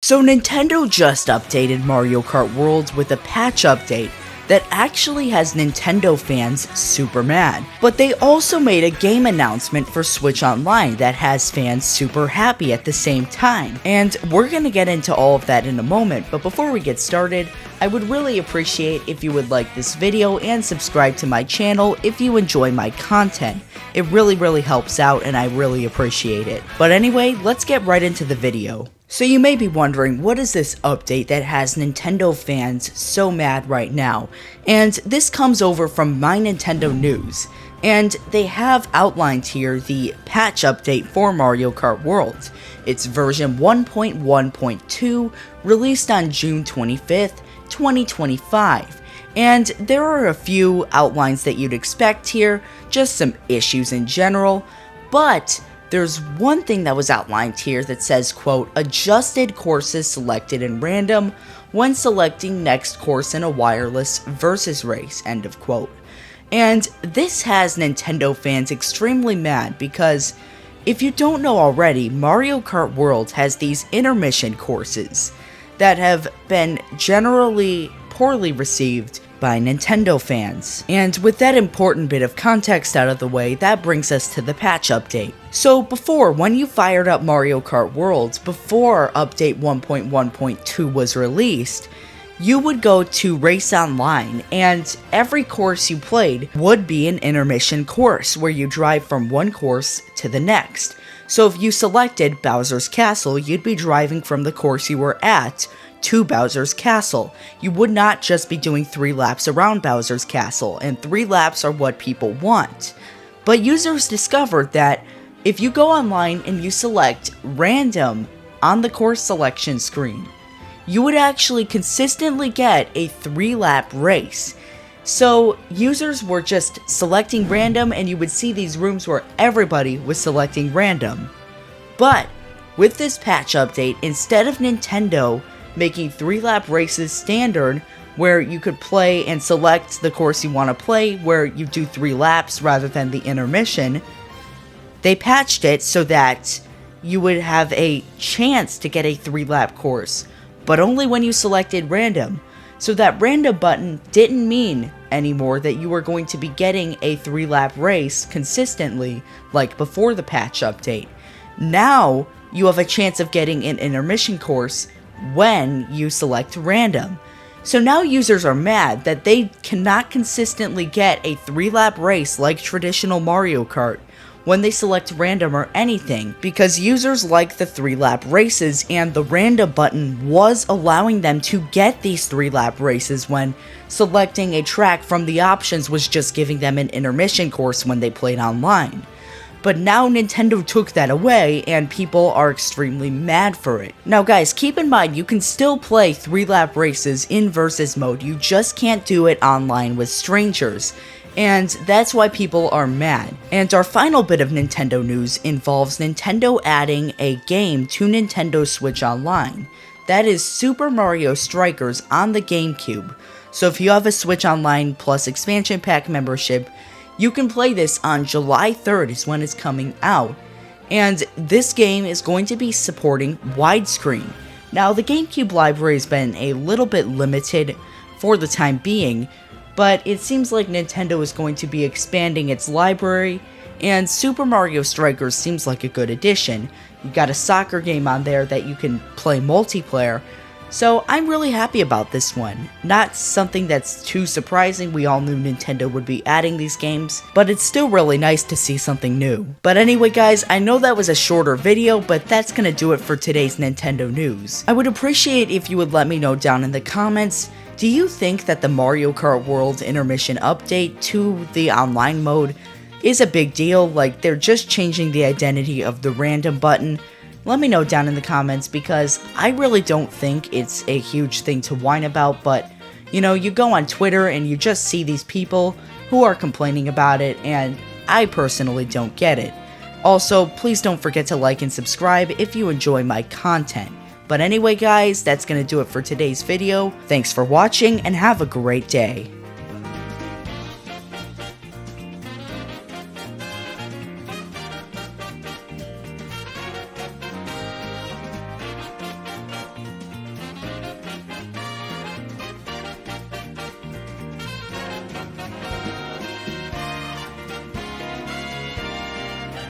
So Nintendo just updated Mario Kart World with a patch update that actually has Nintendo fans super mad. But they also made a game announcement for Switch Online that has fans super happy at the same time. And we're gonna get into all of that in a moment, but before we get started, I would really appreciate if you would like this video and subscribe to my channel if you enjoy my content. It really helps out and I really appreciate it. But anyway, let's get right into the video. So you may be wondering, what is this update that has Nintendo fans so mad right now? And this comes over from My Nintendo News, and they have outlined here the patch update for Mario Kart World. It's version 1.1.2, released on June 25th, 2025. And there are a few outlines that you'd expect here, just some issues in general, but there's one thing that was outlined here that says, quote, adjusted courses selected in random when selecting next course in a wireless versus race, end of quote. And this has Nintendo fans extremely mad because if you don't know already, Mario Kart World has these intermission courses that have been generally poorly received by Nintendo fans. And with that important bit of context out of the way, that brings us to the patch update. So before, when you fired up Mario Kart World, before update 1.1.2 was released, you would go to Race Online, and every course you played would be an intermission course, where you drive from one course to the next. So if you selected Bowser's Castle, you'd be driving from the course you were at to Bowser's Castle. You would not just be doing 3 laps around Bowser's Castle, and 3 laps are what people want. But users discovered that if you go online and you select random on the course selection screen, you would actually consistently get a 3-lap race. So users were just selecting random, and you would see these rooms where everybody was selecting random. But with this patch update, instead of Nintendo making 3-lap races standard, where you could play and select the course you want to play, where you do 3 laps rather than the intermission, they patched it so that you would have a chance to get a 3-lap course, but only when you selected random. So that random button didn't mean anymore that you were going to be getting a 3-lap race consistently like before the patch update. Now you have a chance of getting an intermission course when you select random. So now users are mad that they cannot consistently get a 3-lap race like traditional Mario Kart when they select random or anything, because users like the 3-lap races, and the random button was allowing them to get these 3-lap races when selecting a track from the options was just giving them an intermission course when they played online. But now Nintendo took that away, and people are extremely mad for it. Now guys, keep in mind you can still play 3-lap races in versus mode, you just can't do it online with strangers. And that's why people are mad. And our final bit of Nintendo news involves Nintendo adding a game to Nintendo Switch Online. That is Super Mario Strikers on the GameCube. So if you have a Switch Online Plus expansion pack membership, you can play this on July 3rd is when it's coming out, and this game is going to be supporting widescreen. Now the GameCube library has been a little bit limited for the time being, but it seems like Nintendo is going to be expanding its library, and Super Mario Strikers seems like a good addition. You got a soccer game on there that you can play multiplayer. So I'm really happy about this one. Not something that's too surprising, we all knew Nintendo would be adding these games, but it's still really nice to see something new. But anyway guys, I know that was a shorter video, but that's gonna do it for today's Nintendo news. I would appreciate if you would let me know down in the comments, do you think that the Mario Kart World intermission update to the online mode is a big deal? Like, they're just changing the identity of the random button? Let me know down in the comments, because I really don't think it's a huge thing to whine about, but you know, you go on Twitter and you just see these people who are complaining about it, and I personally don't get it. Also, please don't forget to like and subscribe if you enjoy my content. But anyway guys, that's gonna do it for today's video. Thanks for watching and have a great day.